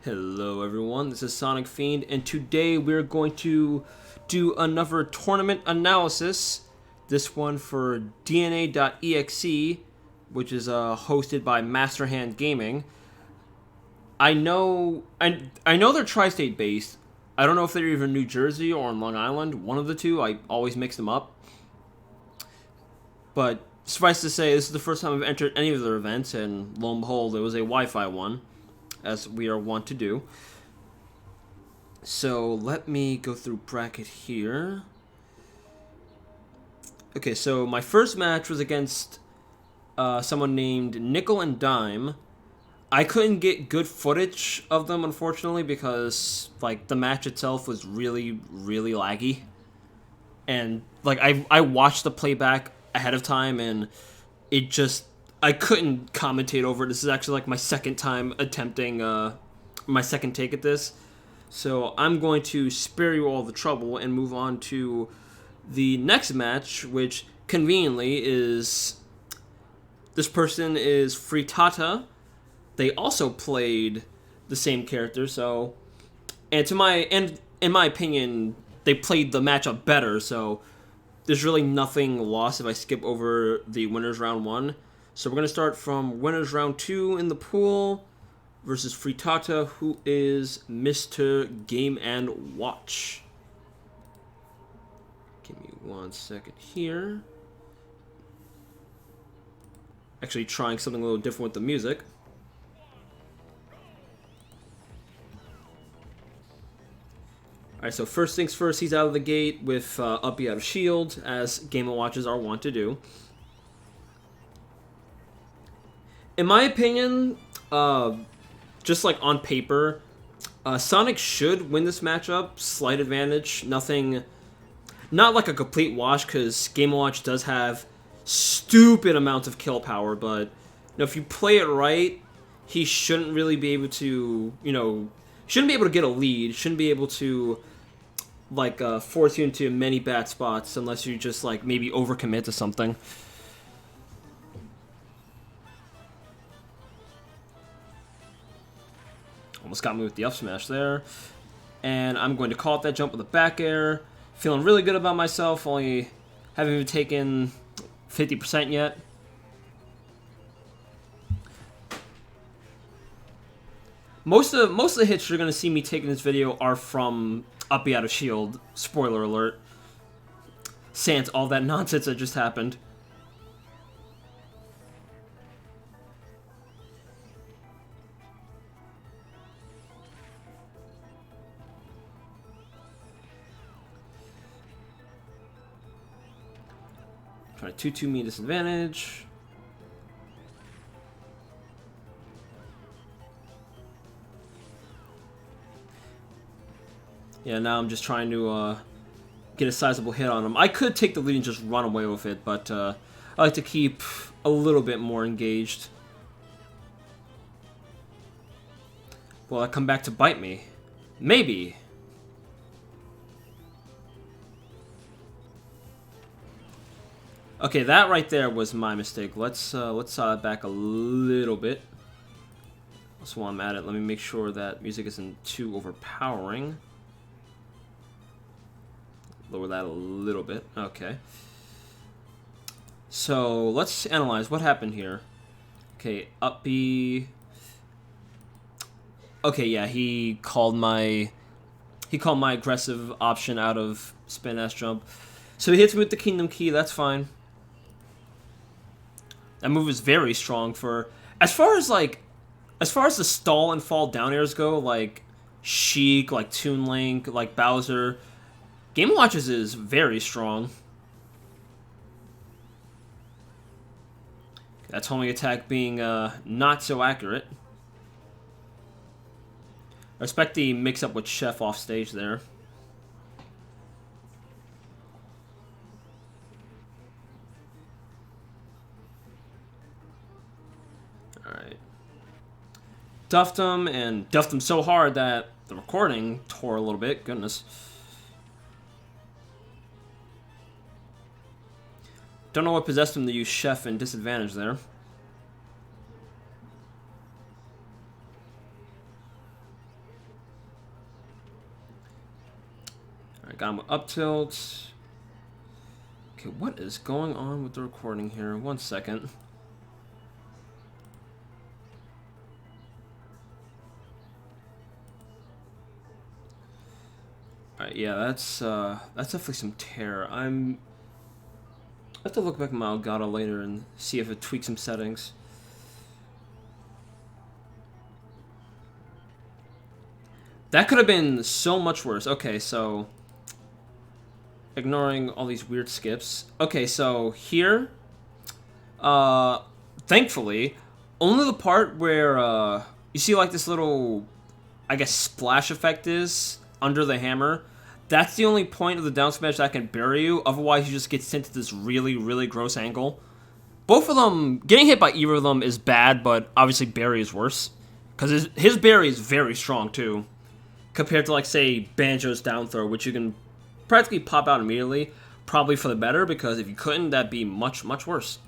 Hello everyone, this is Sonic Fiend, and today we're going to do another tournament analysis. This one for DNA.exe, which is hosted by Masterhand Gaming. I know they're tri-state based. I don't know if they're either New Jersey or in Long Island. One of the two. I always mix them up. But suffice to say, this is the first time I've entered any of their events, and lo and behold, it was a Wi-Fi one, as we are wont to do. So let me go through bracket here. Okay, so my first match was against someone named Nickel and Dime. I couldn't get good footage of them, unfortunately, because like the match itself was really, really laggy. And like I watched the playback ahead of time, and it just I couldn't commentate over it. This is actually like my second time attempting my second take at this. So I'm going to spare you all the trouble and move on to the next match, which conveniently is this person is Frittata. They also played the same character, so in my opinion, they played the matchup better. So there's really nothing lost if I skip over the winners round one. So we're gonna start from winners round two in the pool versus Frittata, who is Mr. Game and Watch. Give me 1 second here. Actually trying something a little different with the music. Alright, so first things first, he's out of the gate with up B out of shield, as Game & Watches are wont to do. In my opinion, just like on paper, Sonic should win this matchup. Slight advantage, nothing, not like a complete wash, because Game & Watch does have stupid amounts of kill power, but you know, if you play it right, he shouldn't really be able to, shouldn't be able to get a lead, shouldn't be able to like force you into many bad spots unless you just like maybe overcommit to something. Almost got me with the up smash there. And I'm going to call it that jump with a back air. Feeling really good about myself, only haven't even taken 50% yet. Most of the hits you're going to see me take in this video are from up B out of shield. Spoiler alert. Sans all that nonsense that just happened. Trying to 2-2 me disadvantage. Yeah, now I'm just trying to get a sizable hit on him. I could take the lead and just run away with it, but I like to keep a little bit more engaged. Will that come back to bite me? Maybe. Okay, that right there was my mistake. Let's saw it back a little bit. So while I'm at it, let me make sure that music isn't too overpowering. Lower that a little bit. Okay. So let's analyze what happened here. Okay, up B. Okay, yeah, he called my aggressive option out of spin S jump. So he hits me with the Kingdom Key. That's fine. That move is very strong for as far as the stall and fall down airs go, like Sheik, like Toon Link, like Bowser. Game & Watches is very strong. That's homing attack being not so accurate. I respect the mix-up with Chef off stage there. Alright. Duffed him so hard that the recording tore a little bit. Goodness. Don't know what possessed him to use Chef and disadvantage there. got him with up tilt. Okay, what is going on with the recording here? 1 second. Alright, yeah, that's definitely some terror. I have to look back at my Elgato later and see if it tweaks some settings. That could have been so much worse. Okay, so ignoring all these weird skips. Okay, so here, thankfully, only the part where you see like this little, I guess, splash effect is under the hammer. That's the only point of the down smash that can bury you. Otherwise, you just get sent to this really, really gross angle. Both of them, getting hit by either of them is bad, but obviously Barry is worse. Because his Barry is very strong, too. Compared to, like, say, Banjo's down throw, which you can practically pop out immediately. Probably for the better, because if you couldn't, that'd be much, much worse.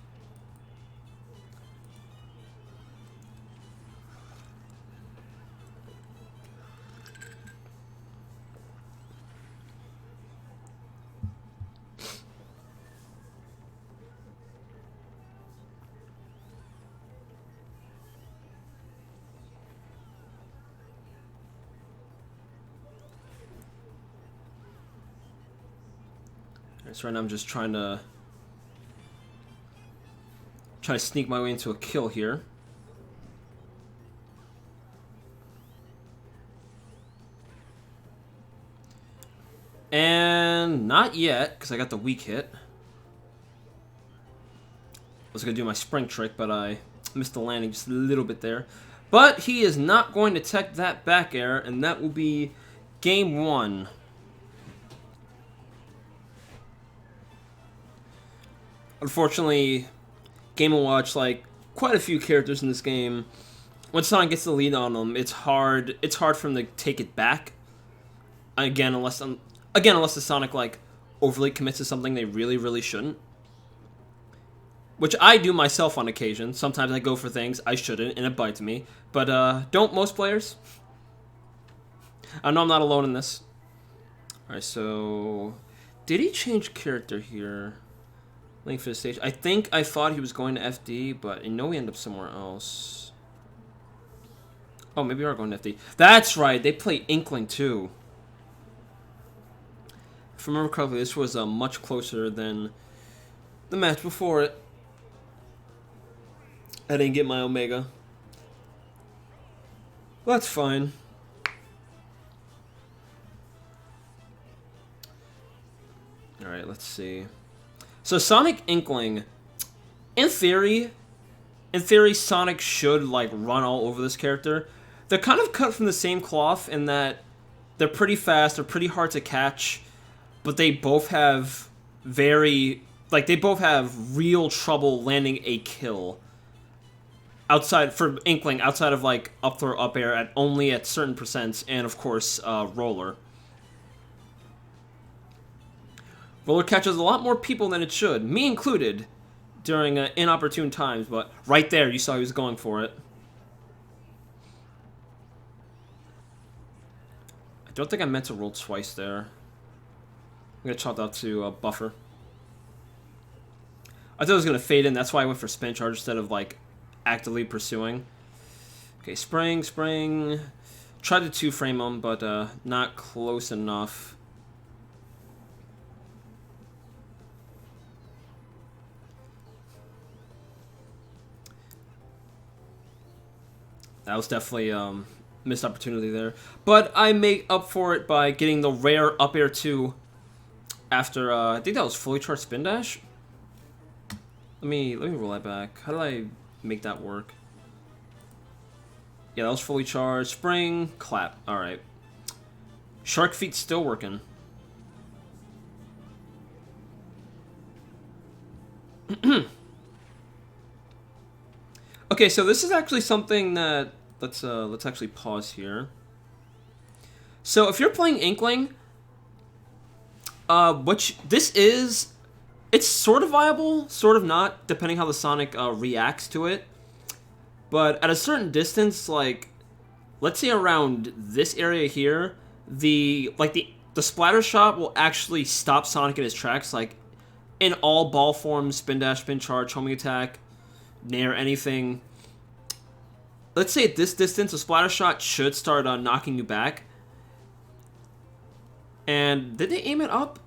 So right now I'm just trying to sneak my way into a kill here. And not yet, because I got the weak hit. I was going to do my spring trick, but I missed the landing just a little bit there. But he is not going to tech that back air, and that will be game 1. Unfortunately, Game & Watch, like quite a few characters in this game, when Sonic gets the lead on them, it's hard for him to take it back. Again, unless the Sonic like overly commits to something they really, really shouldn't. Which I do myself on occasion. Sometimes I go for things I shouldn't, and it bites me. But don't most players? I know I'm not alone in this. Alright, so did he change character here? Link for the stage. I think I thought he was going to FD, but I know we end up somewhere else. Oh, maybe we are going to FD. That's right, they play Inkling too. If I remember correctly, this was much closer than the match before it. I didn't get my Omega. Well, that's fine. Alright, let's see. So Sonic Inkling, in theory, Sonic should like run all over this character. They're kind of cut from the same cloth in that they're pretty fast, they're pretty hard to catch, but they both have real trouble landing a kill. For Inkling, outside of like up throw, up air only at certain percents, and of course roller. Roller catches a lot more people than it should, me included, during inopportune times, but right there you saw he was going for it. I don't think I meant to roll twice there. I'm going to chalk that to buffer. I thought it was going to fade in, that's why I went for spin charge instead of like actively pursuing. Okay, spring. Tried to 2-frame him, but not close enough. That was definitely missed opportunity there. But I make up for it by getting the rare up air 2 after, I think that was fully charged spin dash? Let me roll that back. How did I make that work? Yeah, that was fully charged. Spring, clap. Alright. Shark feet still working. Okay, so this is actually something that let's actually pause here. So if you're playing Inkling, it's sort of viable, sort of not, depending how the Sonic reacts to it. But at a certain distance, like let's say around this area here, the the splatter shot will actually stop Sonic in his tracks, like in all ball forms, spin dash, spin charge, homing attack, nair, anything. Let's say at this distance, a splatter shot should start knocking you back. And did they aim it up?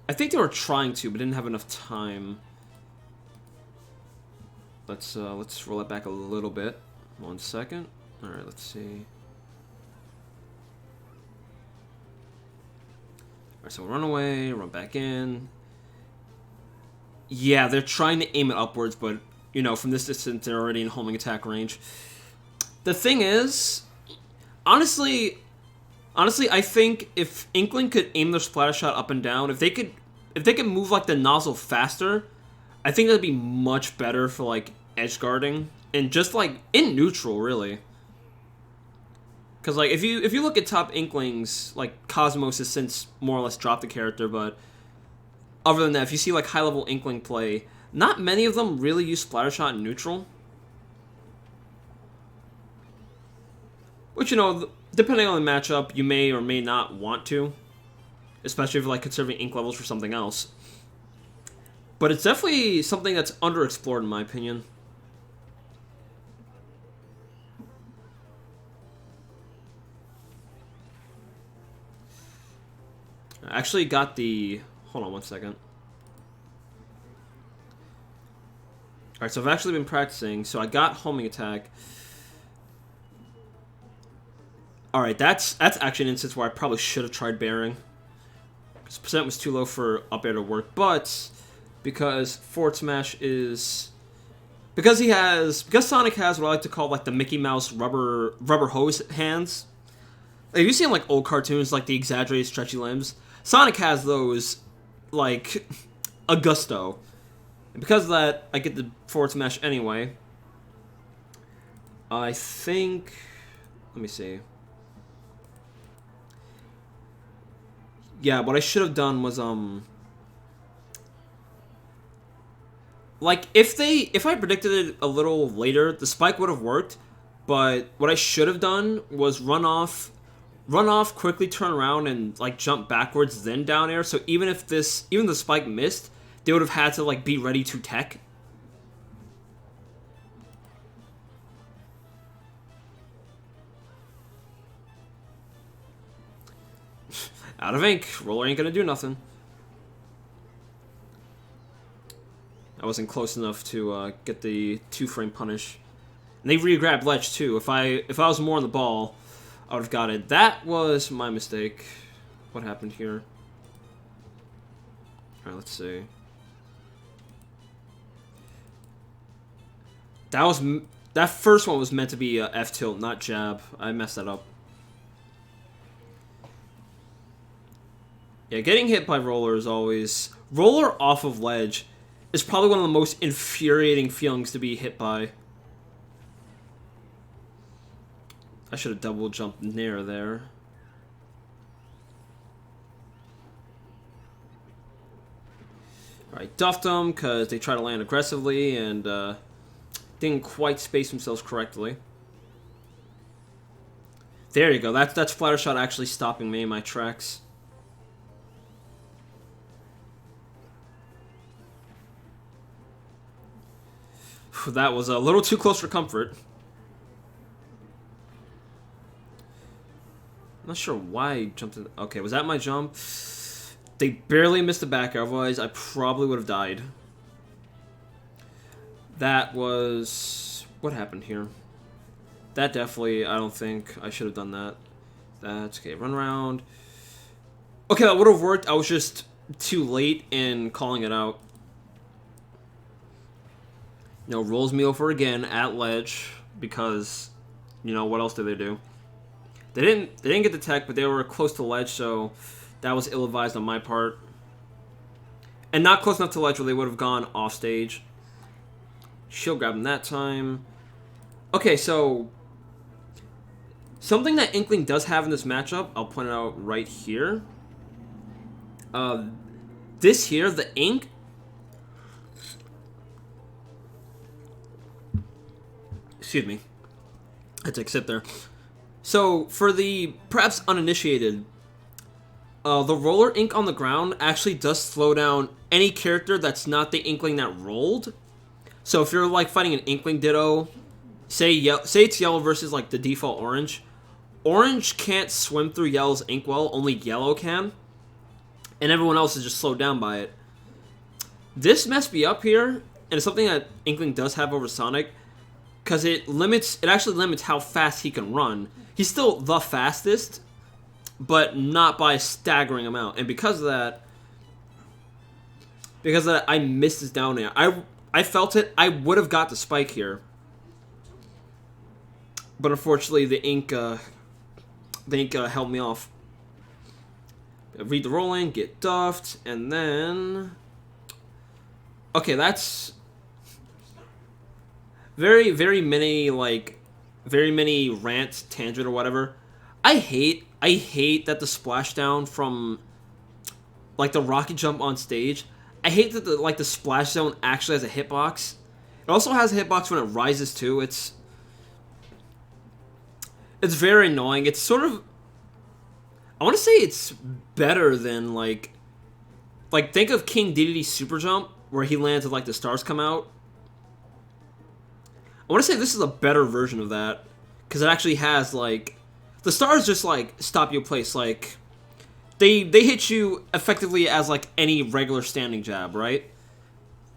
I think they were trying to, but didn't have enough time. Let's roll it back a little bit. 1 second. All right, let's see. All right, so run away, run back in. Yeah, they're trying to aim it upwards, but you know, from this distance, they're already in homing attack range. The thing is, honestly, I think if Inkling could aim their splatter shot up and down, if they could move like the nozzle faster, I think that'd be much better for like edge guarding and just like in neutral, really. Because like if you look at top Inklings, like Cosmos has since more or less dropped the character, but other than that, if you see like high level Inkling play, not many of them really use splatter shot in neutral. Which, you know, depending on the matchup, you may or may not want to. Especially if you're like conserving ink levels for something else. But it's definitely something that's underexplored in my opinion. I actually got the... Hold on 1 second. Alright, so I've actually been practicing. So I got homing attack. Alright, that's actually an instance where I probably should have tried bearing. Because percent was too low for up air to work. But because forward smash is... Because Sonic has what I like to call like the Mickey Mouse rubber hose hands. Like, you see in like old cartoons, like the exaggerated stretchy limbs. Sonic has those like a gusto. And because of that, I get the forward smash anyway. I think... Let me see. Yeah, what I should have done was, like, if I predicted it a little later, the spike would have worked, but what I should have done was run off, quickly turn around, and, like, jump backwards, then down air, so even the spike missed, they would have had to, like, be ready to tech. Out of ink. Roller ain't gonna do nothing. I wasn't close enough to get the 2-frame punish. And they re-grabbed ledge too. If I was more on the ball, I would have got it. That was my mistake. What happened here? Alright, let's see. That first one was meant to be F tilt, not jab. I messed that up. Yeah, getting hit by roller is always... Roller off of ledge is probably one of the most infuriating feelings to be hit by. I should have double jumped near there. Alright, duffed them because they try to land aggressively and didn't quite space themselves correctly. There you go. That's flatter shot actually stopping me in my tracks. That was a little too close for comfort. I'm not sure why I jumped in. Okay, was that my jump? They barely missed the back air, otherwise I probably would have died. That was... What happened here? That definitely, I don't think I should have done that. That's okay, run around. Okay, that would have worked. I was just too late in calling it out. You know, rolls me over again at ledge because, you know, what else did they do? They didn't get the tech, but they were close to ledge, so that was ill-advised on my part. And not close enough to ledge where they would have gone off stage. Shield grab him that time. Okay, so something that Inkling does have in this matchup, I'll point it out right here. This here, the ink. Excuse me. I had to take a sip there. So, for the perhaps uninitiated, The roller ink on the ground actually does slow down any character that's not the Inkling that rolled. So if you're like fighting an Inkling Ditto, say it's yellow versus like the default orange. Orange can't swim through yellow's ink well, only yellow can. And everyone else is just slowed down by it. This messed me up here, and it's something that Inkling does have over Sonic, because it actually limits how fast he can run. He's still the fastest, but not by a staggering amount. And because of that, I missed his down air. I felt it. I would have got the spike here, but unfortunately the ink held me off. Read the rolling, get duffed, and then okay, that's very many rant, tangent, or whatever. I hate that the splashdown from like the rocket jump on stage. I hate that the splash zone actually has a hitbox. It also has a hitbox when it rises too. It's very annoying. It's sort of, I want to say it's better than like think of King Dedede's super jump where he lands and like the stars come out. I want to say this is a better version of that because it actually has like the stars just like stop you in place. Like they hit you effectively as like any regular standing jab, right?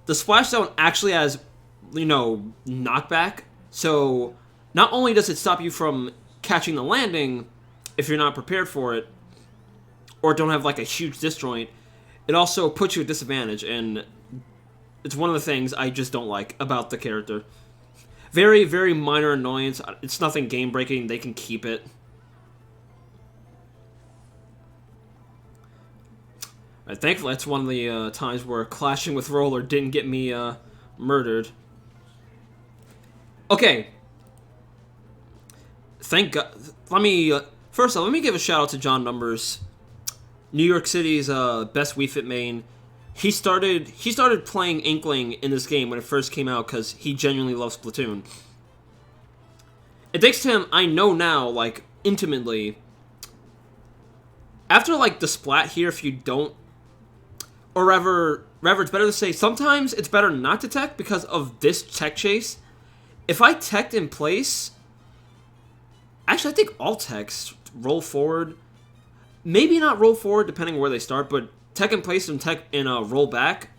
The splash zone actually has, you know, knockback. So not only does it stop you from catching the landing if you're not prepared for it or don't have like a huge disjoint, it also puts you at disadvantage, and it's one of the things I just don't like about the character. Very minor annoyance. It's nothing game breaking. They can keep it. Right, thankfully, that's one of the times where clashing with Roller didn't get me murdered. Okay. Thank God. First off, let me give a shout out to John Numbers, New York City's best Wii Fit main. He started playing Inkling in this game when it first came out because he genuinely loves Splatoon. And thanks to him, I know now, like, intimately, after, like, the splat here, if you don't, or rather, it's better to say, sometimes it's better not to tech because of this tech chase. If I teched in place, actually, I think all techs roll forward. Maybe not roll forward, depending on where they start, but tech in place and tech in roll back,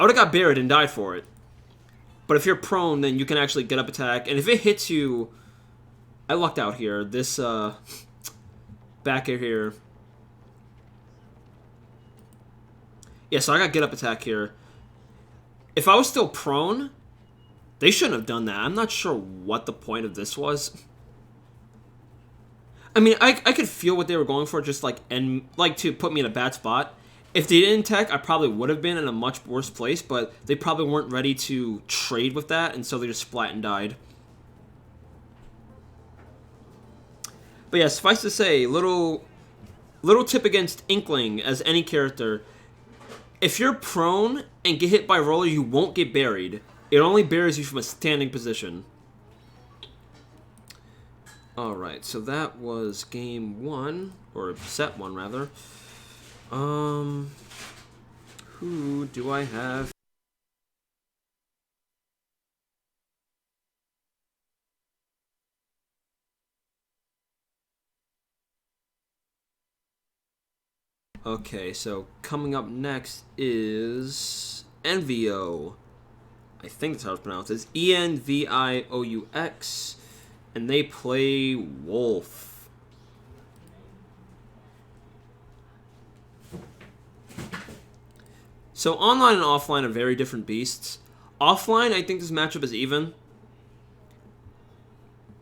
I would have got buried and died for it. But if you're prone, then you can actually get up attack. And if it hits you, I lucked out here. This back air here. Yeah, so I got get up attack here. If I was still prone, they shouldn't have done that. I'm not sure what the point of this was. I mean, I could feel what they were going for, just to put me in a bad spot. If they didn't tech, I probably would have been in a much worse place, but they probably weren't ready to trade with that, and so they just splat and died. But yeah, suffice to say, little tip against Inkling as any character. If you're prone and get hit by Roller, you won't get buried. It only buries you from a standing position. Alright, so that was game 1, or set 1 rather. Who do I have? Okay, so coming up next is Envio. I think that's how it's pronounced. It's Envioux. And they play Wolf. So online and offline are very different beasts. Offline, I think this matchup is even.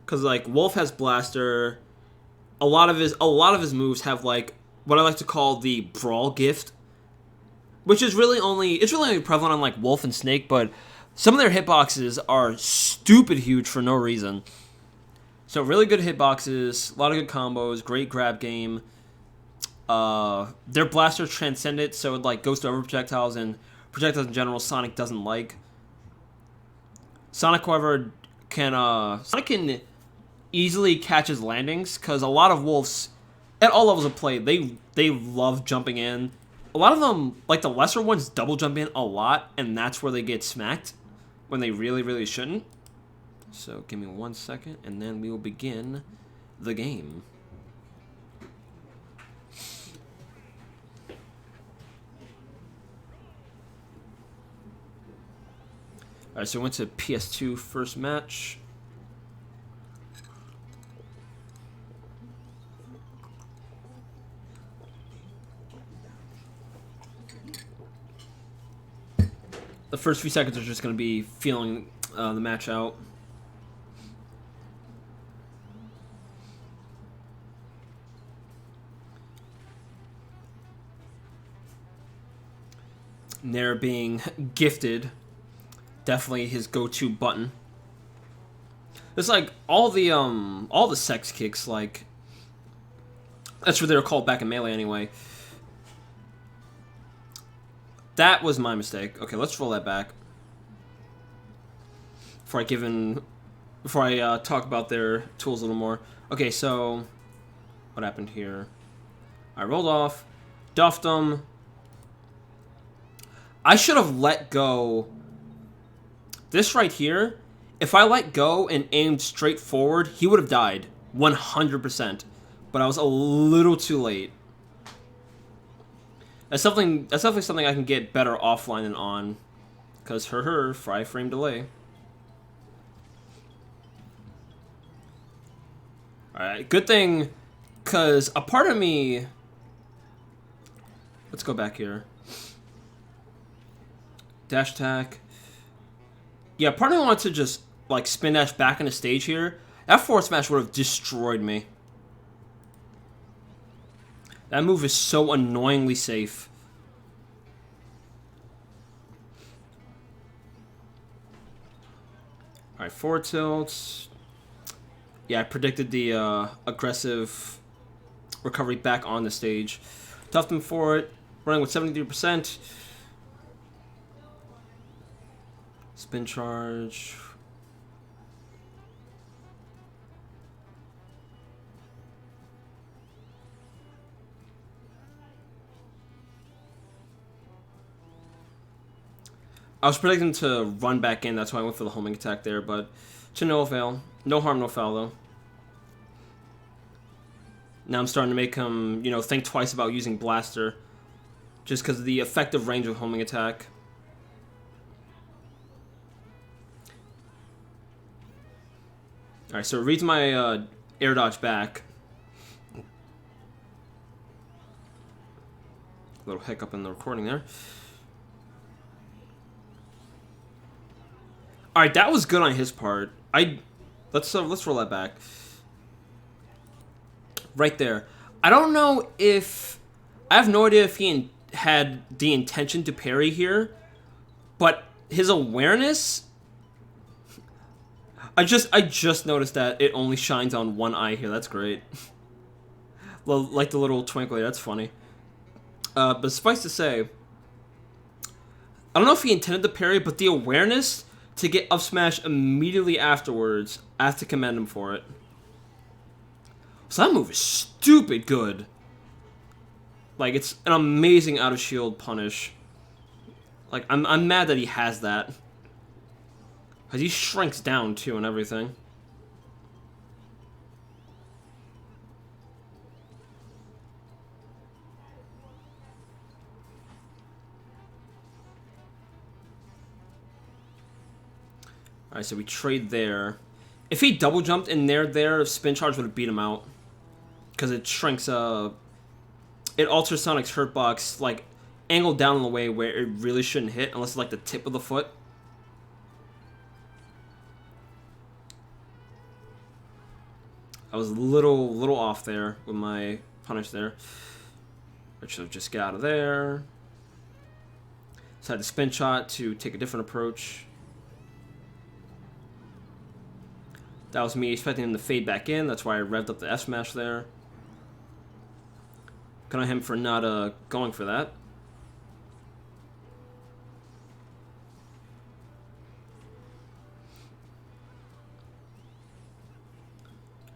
Cause like Wolf has Blaster. A lot of his moves have like what I like to call the Brawl Gift, which is really only prevalent on like Wolf and Snake, but some of their hitboxes are stupid huge for no reason. So really good hitboxes, a lot of good combos, great grab game. Their Blaster Transcendent, so it like goes to other projectiles and projectiles in general Sonic doesn't like. Sonic, however, can easily catch his landings because a lot of Wolf's at all levels of play, they love jumping in. A lot of them, like the lesser ones, double jump in a lot, and that's where they get smacked when they really, really shouldn't. So give me 1 second, and then we will begin the game. Alright, so we went to PS2 first match. The first few seconds are just going to be feeling the match out. Nair being gifted, definitely his go-to button. It's like all the sex kicks, like that's what they were called back in Melee anyway. That was my mistake. Okay, let's roll that back. Before I talk about their tools a little more. Okay, so what happened here? I rolled off, duffed him. I should have let go. This right here, if I let go and aimed straight forward, he would have died 100%. But I was a little too late. That's definitely something I can get better offline than on, because her 5-frame delay. Alright, good thing, because a part of me... Let's go back here. Dash attack. Yeah, part of me wanted to just, like, spin dash back into stage here. That forward smash would have destroyed me. That move is so annoyingly safe. Alright, forward tilt. Yeah, I predicted the aggressive recovery back on the stage. Toughed him for it. Running with 73%. Spin charge. I was predicting to run back in, that's why I went for the homing attack there, but to no avail. No harm, no foul, though. Now I'm starting to make him, you know, think twice about using Blaster, just because of the effective range of homing attack. Alright, so it reads my air dodge back. Little hiccup in the recording there. Alright, that was good on his part. Let's roll that back. Right there. I don't know if... I have no idea if he had the intention to parry here, but his awareness... I just noticed that it only shines on one eye here. That's great. Like the little twinkle there. That's funny. But suffice to say, I don't know if he intended to parry, but the awareness to get up smash immediately afterwards, I have to commend him for it. So that move is stupid good. Like, it's an amazing out of shield punish. Like, I'm mad that he has that. Because he shrinks down, too, and everything. Alright, so we trade there. If he double jumped in there, spin charge would have beat him out. Because it shrinks, it alters Sonic's hurtbox, like, angled down in a way where it really shouldn't hit, unless it's like the tip of the foot. I was a little off there with my punish there. I should have just got out of there. So I had the spin shot to take a different approach. That was me expecting him to fade back in. That's why I revved up the F smash there. Good on him for not going for that.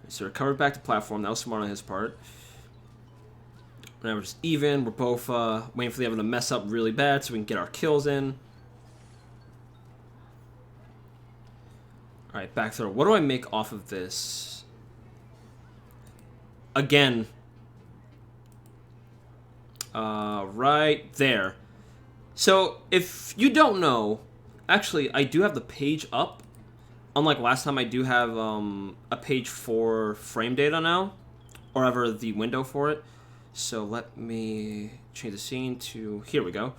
So recovered back to platform. That was smart on his part. Now we're just even. We're both waiting for the other to mess up really bad so we can get our kills in. Alright, back throw. What do I make off of this? Again. Right there. So, if you don't know, actually, I do have the page up. Unlike last time, I do have a page for frame data now. Or ever the window for it. So let me change the scene to... Here we go.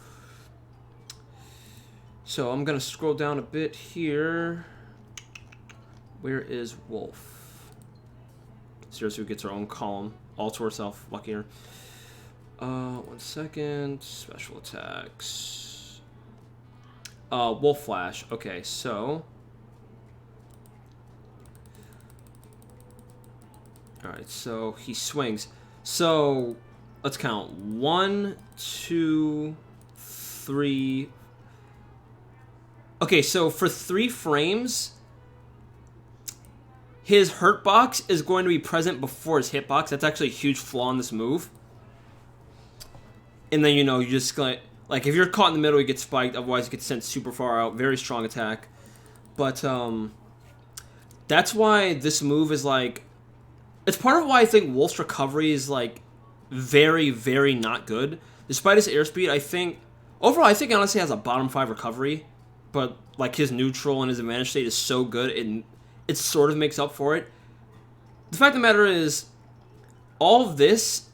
So I'm going to scroll down a bit here. Where is Wolf? Seriously, who gets her own column. All to herself. Luckier. 1 second. Special attacks. Wolf Flash. Okay, so... Alright, so he swings. So, let's count. 1, 2, 3. Okay, so for 3 frames, his hurt box is going to be present before his hitbox. That's actually a huge flaw in this move. And then, you know, you just like if you're caught in the middle, you get spiked. Otherwise, you get sent super far out. Very strong attack. But, that's why this move is like... It's part of why I think Wolf's recovery is, like, very, very not good. Despite his airspeed, I think... Overall, I think he honestly has a bottom 5 recovery. But, like, his neutral and his advantage state is so good, it sort of makes up for it. The fact of the matter is, all of this,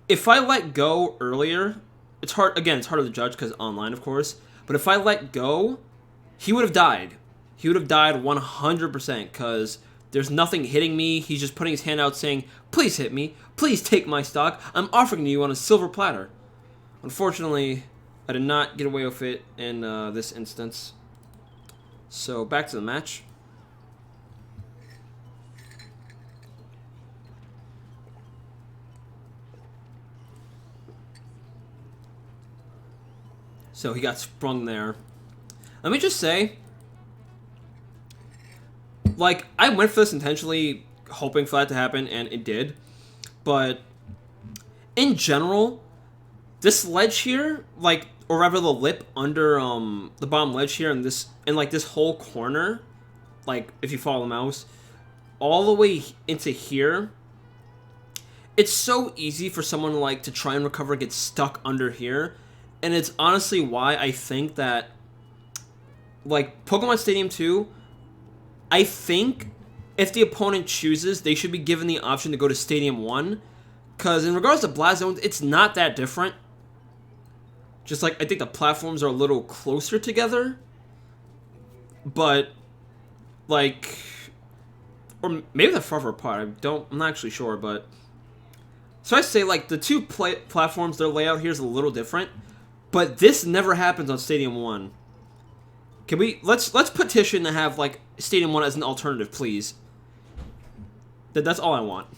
if I let go earlier... It's hard, again, it's harder to judge because online, of course. But if I let go, he would have died. He would have died 100% because... There's nothing hitting me. He's just putting his hand out saying, please hit me. Please take my stock. I'm offering to you on a silver platter. Unfortunately, I did not get away with it in this instance. So, back to the match. So, he got sprung there. Let me just say... Like, I went for this intentionally, hoping for that to happen, and it did. But, in general, this ledge here, like, or rather the lip under the bottom ledge here, and like this whole corner, like, if you follow the mouse, all the way into here, it's so easy for someone, like, to try and recover, get stuck under here, and it's honestly why I think that, like, Pokemon Stadium 2... I think if the opponent chooses, they should be given the option to go to Stadium 1. Because in regards to Blast Zones, it's not that different. Just like, I think the platforms are a little closer together. But, like... Or maybe they're farther apart. I'm not actually sure, but... So I say, like, the two platforms, their layout here is a little different. But this never happens on Stadium 1. Can we let's petition to have like Stadium 1 as an alternative, please. That's all I want.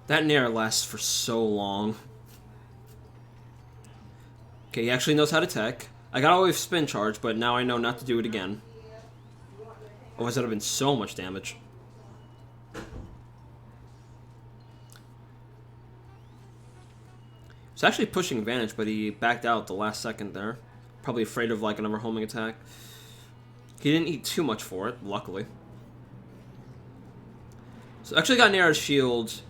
That Nair lasts for so long. Okay, he actually knows how to tech. I got away with spin charge, but now I know not to do it again. Otherwise, that would have been so much damage. He's actually pushing advantage, but he backed out the last second there. Probably afraid of like another homing attack. He didn't eat too much for it, luckily. So actually got Nair's shield.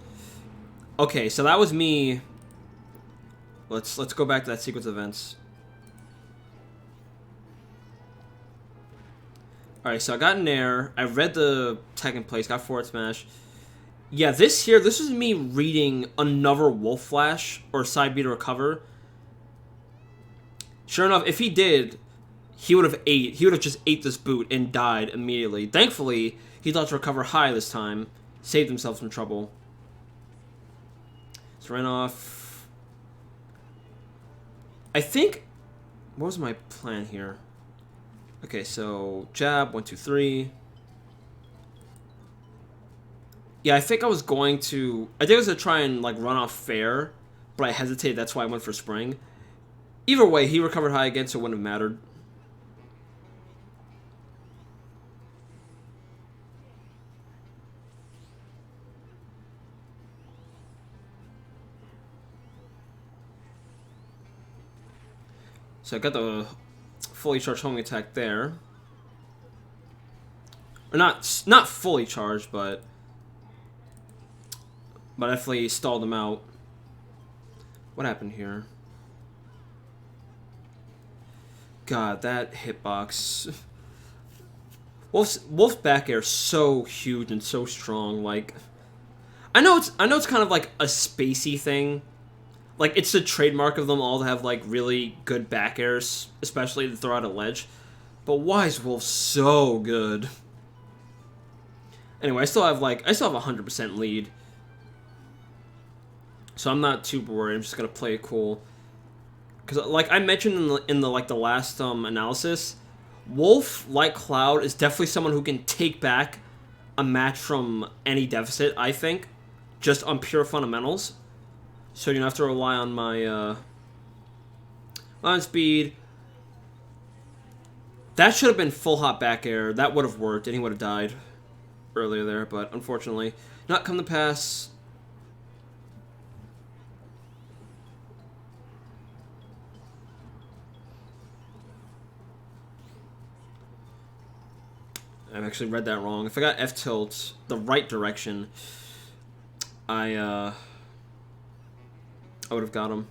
Okay, so that was me. Let's go back to that sequence of events. Alright, so I got Nair. I read the tech in place, got forward smash. Yeah, this was me reading another Wolf Flash or side B to recover. Sure enough, if he did, he would have just ate this boot and died immediately. Thankfully, he thought to recover high this time, saved himself some trouble. So ran off. I think, what was my plan here? Okay, so jab, 1, 2, 3. Yeah, I think I was going to. I think I was gonna try and like run off fair, but I hesitated. That's why I went for spring. Either way, he recovered high again, so it wouldn't have mattered. So I got the fully charged homing attack there. Or not fully charged, but definitely stalled him out. What happened here? God, that hitbox. Wolf's back air is so huge and so strong. Like, I know it's kind of like a spacey thing. Like, it's the trademark of them all to have like really good back airs, especially to throw out a ledge. But why is Wolf so good? Anyway, I still have 100% lead. So I'm not too worried. I'm just gonna play it cool. Because like I mentioned in the last analysis, Wolf, like Cloud, is definitely someone who can take back a match from any deficit. I think, just on pure fundamentals. So you don't have to rely on my line speed. That should have been full hop back air. That would have worked, and he would have died earlier there. But unfortunately, not come to pass. I've actually read that wrong. If I got F tilt the right direction, I would have got him.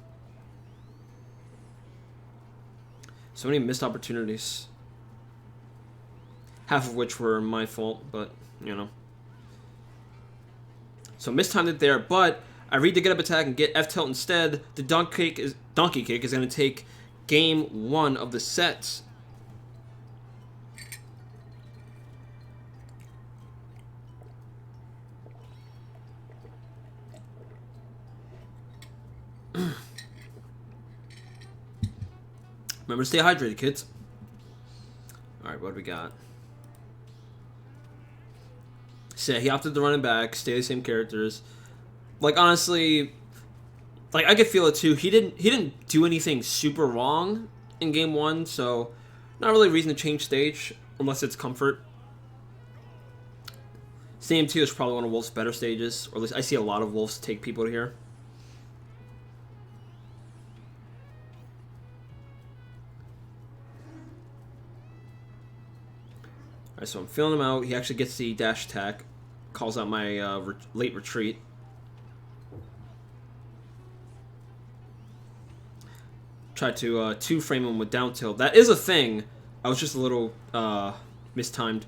So many missed opportunities. Half of which were my fault, but, you know. So mistimed it there, but I read the get up attack and get F tilt instead. The donkey kick is going to take game 1 of the set. Remember to stay hydrated, kids. Alright, what do we got? So yeah, he opted to run it back, stay the same characters. Like, honestly, like I could feel it too. He didn't do anything super wrong in game 1, so not really a reason to change stage unless it's comfort. CM2 is probably one of Wolf's better stages, or at least I see a lot of Wolves take people to here. Alright, so I'm feeling him out. He actually gets the dash attack. Calls out my late retreat. Tried to two-frame him with down tilt. That is a thing. I was just a little mistimed.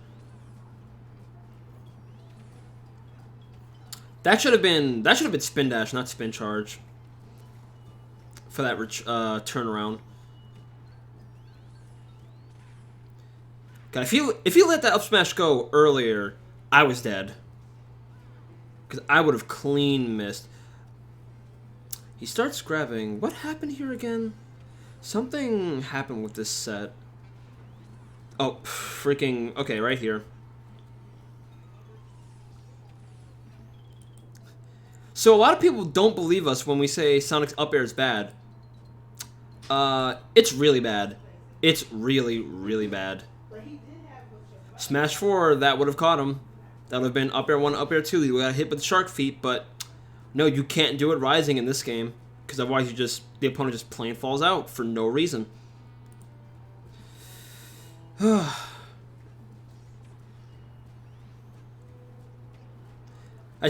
That should have been spin dash, not spin charge. For that turnaround. God, if you let that up smash go earlier, I was dead. Because I would have clean missed. He starts grabbing. What happened here again? Something happened with this set. Oh, freaking. Okay, right here. So a lot of people don't believe us when we say Sonic's up air is bad. It's really bad. It's really, really bad. Smash 4, that would have caught him. That would have been up air 1, up air 2. He got hit with shark feet, but no, you can't do it rising in this game. Because otherwise the opponent just plain falls out for no reason. I'd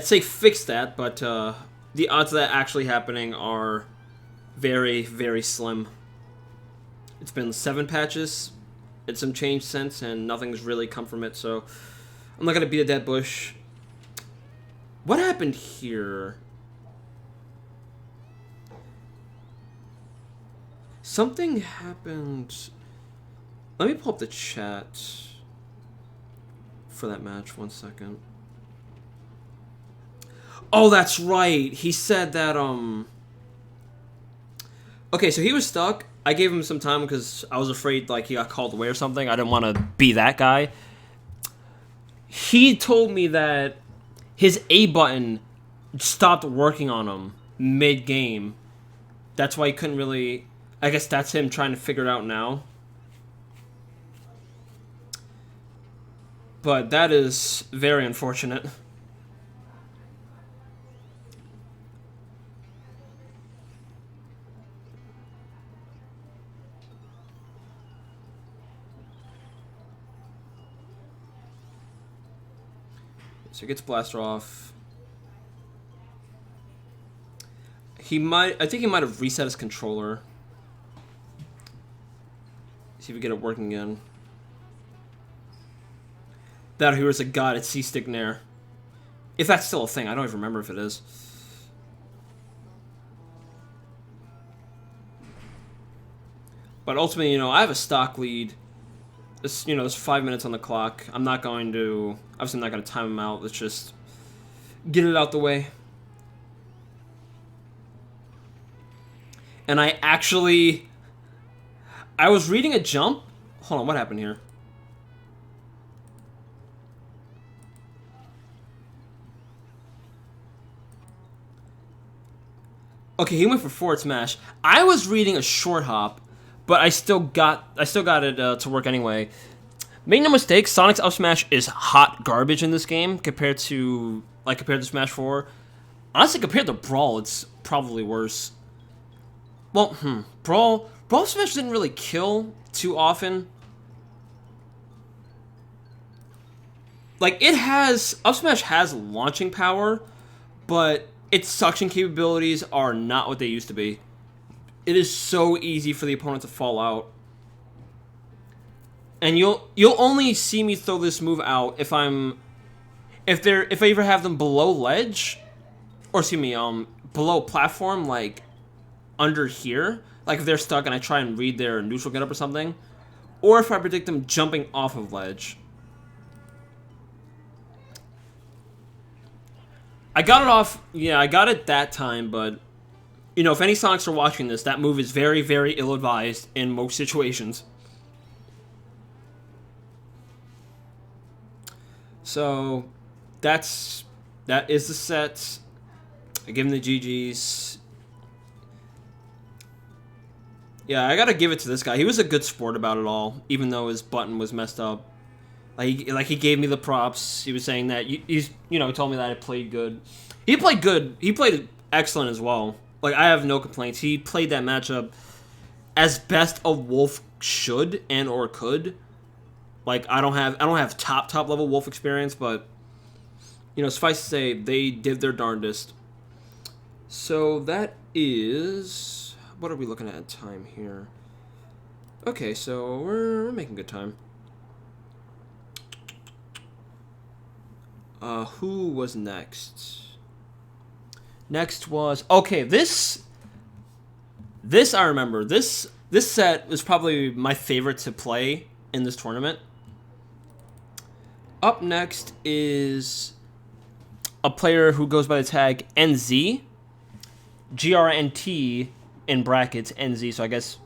say fix that, but the odds of that actually happening are very, very slim. It's been 7 patches. It's some change since, and nothing's really come from it, so I'm not going to beat a dead bush. What happened here? Something happened. Let me pull up the chat for that match. 1 second. Oh, that's right. He said that, Okay, so he was stuck. I gave him some time because I was afraid like he got called away or something. I didn't want to be that guy. He told me that his A button stopped working on him mid-game. That's why he couldn't really... I guess that's him trying to figure it out now. But that is very unfortunate. So he gets Blaster off. He might... I think he might have reset his controller. See if we get it working again. That Hero's a god at C-Stick Nair. If that's still a thing. I don't even remember if it is. But ultimately, you know, I have a stock lead. This, you know, there's 5 minutes on the clock. I'm not going to... Obviously, I'm not going to time him out. Let's just get it out the way. And I actually... I was reading a jump. Hold on, what happened here? Okay, he went for forward smash. I was reading a short hop, but I still got it to work anyway. Make no mistake, Sonic's up smash is hot garbage in this game compared to Smash 4. Honestly, compared to Brawl, it's probably worse. Well, Brawl Smash didn't really kill too often. Like, up smash has launching power, but its suction capabilities are not what they used to be. It is so easy for the opponent to fall out. And you'll only see me throw this move out if I either have them below ledge, or excuse me, below platform, like under here. Like if they're stuck and I try and read their neutral getup or something. Or if I predict them jumping off of ledge. I got it off, yeah, I got it that time, but, you know, if any Sonics are watching this, that move is very, very ill-advised in most situations. So, that is the set. I give him the GGs. Yeah, I gotta give it to this guy. He was a good sport about it all, even though his button was messed up. Like he gave me the props. He was saying that he told me that I played good. He played good. He played excellent as well. Like I have no complaints. He played that matchup as best a Wolf should and or could. Like I don't have top level Wolf experience, but you know, suffice to say they did their darndest. So that is, what are we looking at time here? Okay, so we're making good time. Who was next? Next was, okay, this I remember. This set was probably my favorite to play in this tournament. Up next is a player who goes by the tag NZ, GRNT in brackets NZ. So I guess,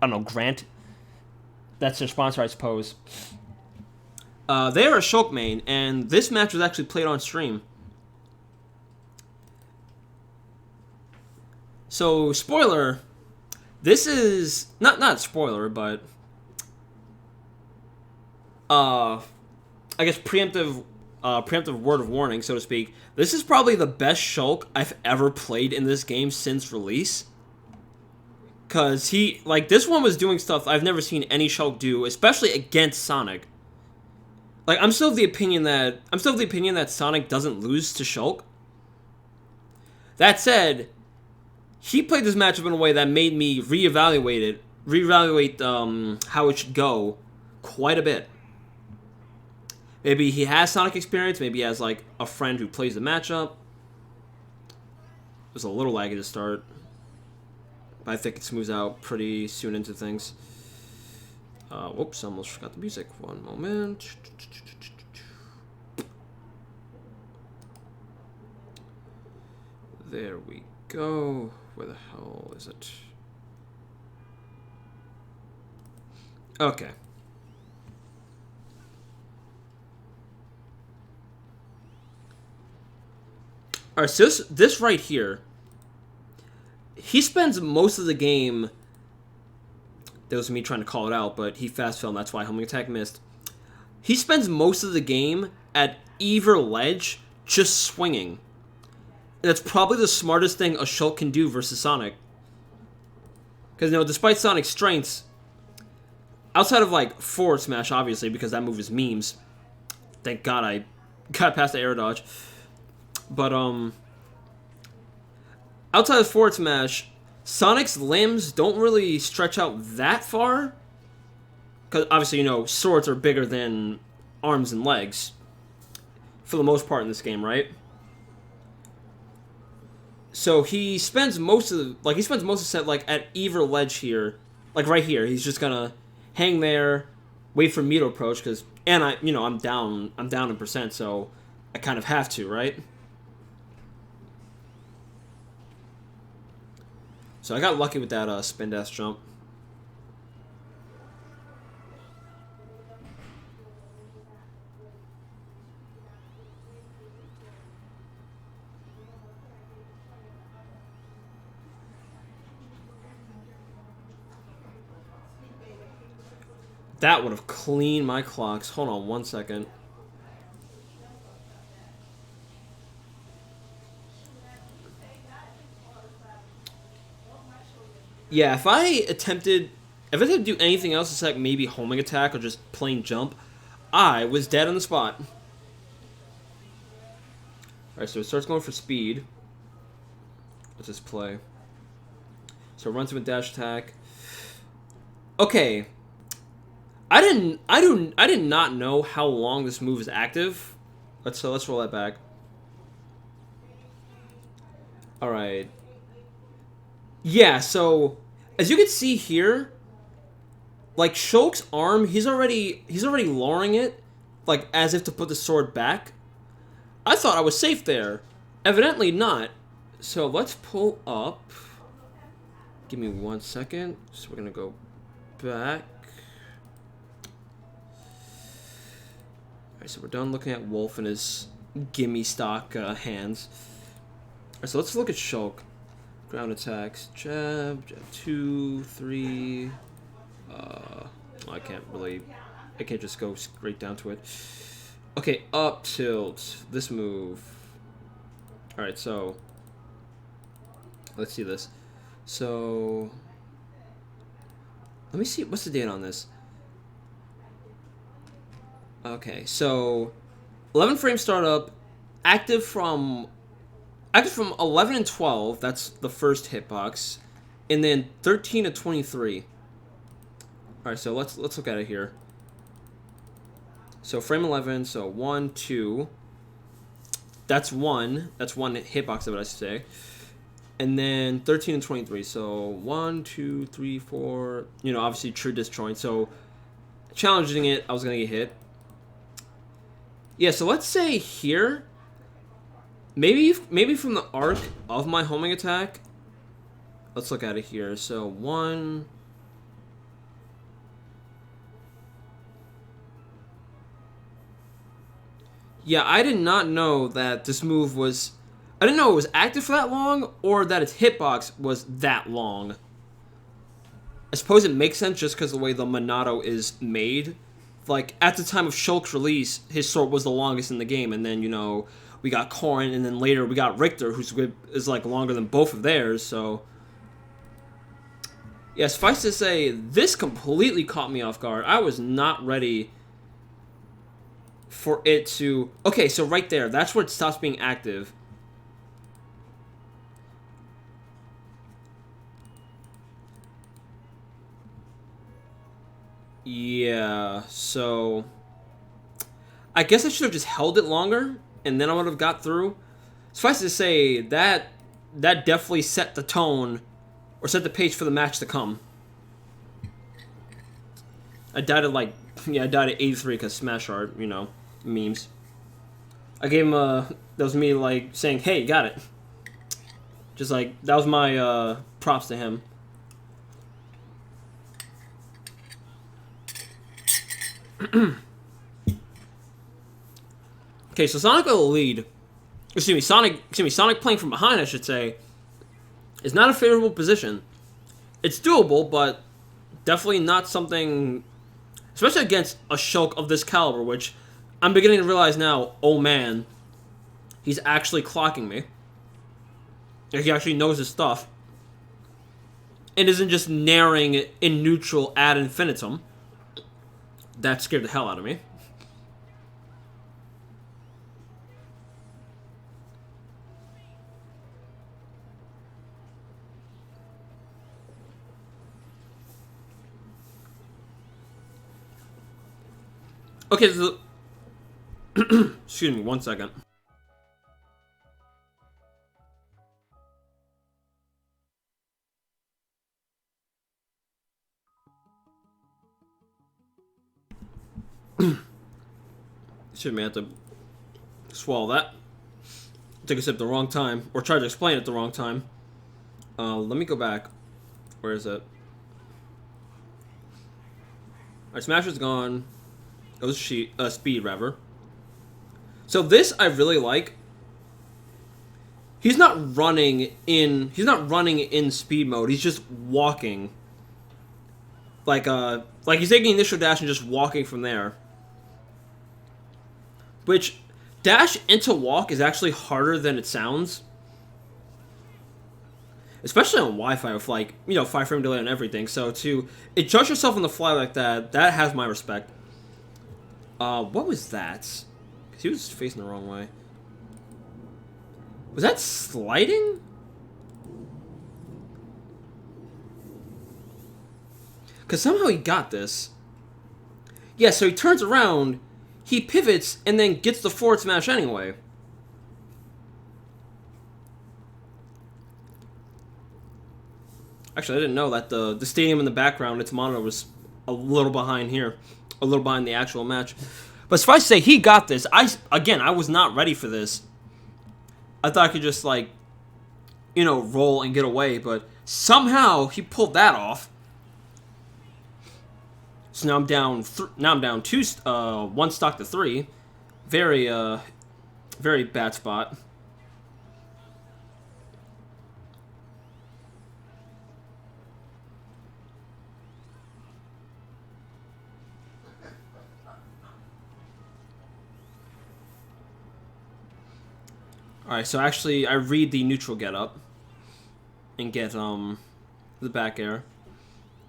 I don't know, Grant. That's their sponsor, I suppose. They are a Shulk main, and this match was actually played on stream. So, spoiler, this is, not spoiler, but, I guess preemptive word of warning, so to speak. This is probably the best Shulk I've ever played in this game since release. Because this one was doing stuff I've never seen any Shulk do, especially against Sonic. Like, I'm still of the opinion that Sonic doesn't lose to Shulk. That said, he played this matchup in a way that made me reevaluate how it should go quite a bit. Maybe he has Sonic experience, maybe he has, like, a friend who plays the matchup. It was a little laggy to start, but I think it smooths out pretty soon into things. Whoops, I almost forgot the music. One moment. There we go. Where the hell is it? Okay. Alright, so this right here, he spends most of the game. That was me trying to call it out, but he fast fell, and that's why homing attack missed. He spends most of the game at either ledge just swinging. And that's probably the smartest thing a Shulk can do versus Sonic. Because, you know, despite Sonic's strengths, outside of, like, forward smash, obviously, because that move is memes. Thank God I got past the air dodge. But, outside of forward smash, Sonic's limbs don't really stretch out that far. Because, obviously, you know, swords are bigger than arms and legs. For the most part in this game, right? So he spends most of the set, like, at either ledge here. Like, right here. He's just gonna hang there, wait for me to approach, because, and I'm down in percent, so I kind of have to, right? So I got lucky with that spin dash jump. That would have cleaned my clocks. Hold on one second. Yeah, if I attempted to do anything else except maybe homing attack or just plain jump, I was dead on the spot. Alright, so it starts going for speed. Let's just play. So it runs with dash attack. Okay. I did not know how long this move is active. Let's roll that back. Alright. Yeah, so as you can see here, like Shulk's arm, he's already lowering it, like as if to put the sword back. I thought I was safe there. Evidently not. So let's pull up. Give me 1 second. So we're gonna go back. Alright, so we're done looking at Wolf and his gimme stock hands. Alright, so let's look at Shulk. Ground attacks. Jab, jab 2, 3. I can't just go straight down to it. Okay, up tilt. This move. Alright, so let's see this. So let me see, what's the date on this? Okay, so 11 frame startup, active from 11 and 12, that's the first hitbox, and then 13 to 23. Alright, so let's look at it here. So frame 11, so 1, 2. That's one hitbox of it, I should say. And then 13 and 23. So 1, 2, 3, 4. You know, obviously true disjoint. So challenging it, I was gonna get hit. Yeah, so let's say here, maybe from the arc of my homing attack. Let's look at it here. So 1. Yeah, I did not know that this move was... I didn't know it was active for that long, or that its hitbox was that long. I suppose it makes sense just because of the way the Monado is made. Like, at the time of Shulk's release, his sword was the longest in the game, and then, you know, we got Corrin, and then later we got Richter, whose whip is, like, longer than both of theirs, so... Yeah, suffice to say, this completely caught me off guard. I was not ready for it to... Okay, so right there, that's where it stops being active. Yeah, so... I guess I should have just held it longer, and then I would have got through. Suffice to say, that definitely set the tone, or set the pace for the match to come. I died at, like... Yeah, I died at 83 because Smash Art, you know, memes. I gave him that was me, like, saying, hey, got it. Just, like, that was my, props to him. Okay, so Sonic got a lead. Sonic playing from behind, I should say, is not a favorable position. It's doable, but definitely not something, especially against a Shulk of this caliber, which I'm beginning to realize now, oh man, he's actually clocking me. He actually knows his stuff. It isn't just naring in neutral ad infinitum. That scared the hell out of me. Okay, so excuse me, 1 second. Excuse me, I have to swallow that. Took a sip at the wrong time, or tried to explain it at the wrong time. Let me go back. Where is it? Alright, Smasher's gone. It was speed, rather. So this I really like. He's not running in. He's not running in speed mode. He's just walking. Like he's taking initial dash and just walking from there. Which dash into walk is actually harder than it sounds. Especially on Wi-Fi with 5 frame delay and everything. So to adjust yourself on the fly like that, that has my respect. What was that? Because he was facing the wrong way. Was that sliding? Because somehow he got this. Yeah, so he turns around, he pivots, and then gets the forward smash anyway. Actually, I didn't know that the stadium in the background, its monitor was a little behind here. A little behind the actual match. But suffice to say, he got this. I was not ready for this. I thought I could just, roll and get away, but somehow he pulled that off. So now I'm down. Now I'm down 1 stock to 3. Very bad spot. Alright, so actually I read the neutral get up and get the back air.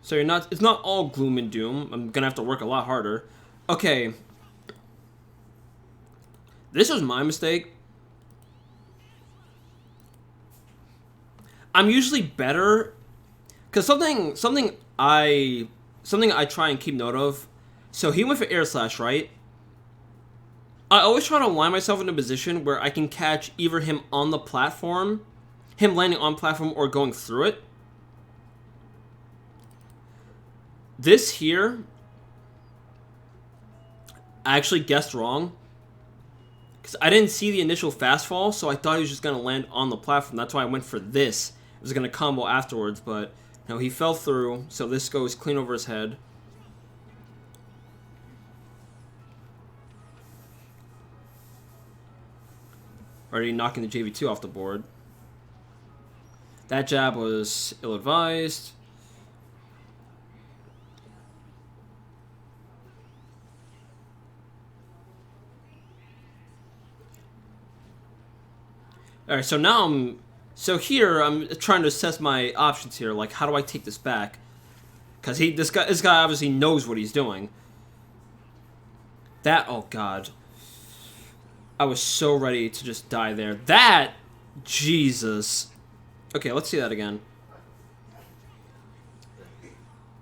So it's not all gloom and doom. I'm gonna have to work a lot harder. Okay. This was my mistake. I'm usually better because something I try and keep note of. So he went for air slash, right? I always try to align myself in a position where I can catch either him on the platform, him landing on platform, or going through it. This here, I actually guessed wrong. Because I didn't see the initial fast fall, so I thought he was just going to land on the platform. That's why I went for this. It was going to combo afterwards, but no, he fell through, so this goes clean over his head. Already knocking the JV2 off the board. That jab was ill-advised. Alright, so now so here I'm trying to assess my options here. Like, how do I take this back? Because this guy obviously knows what he's doing. Oh god. I was so ready to just die there. Jesus. Okay, let's see that again.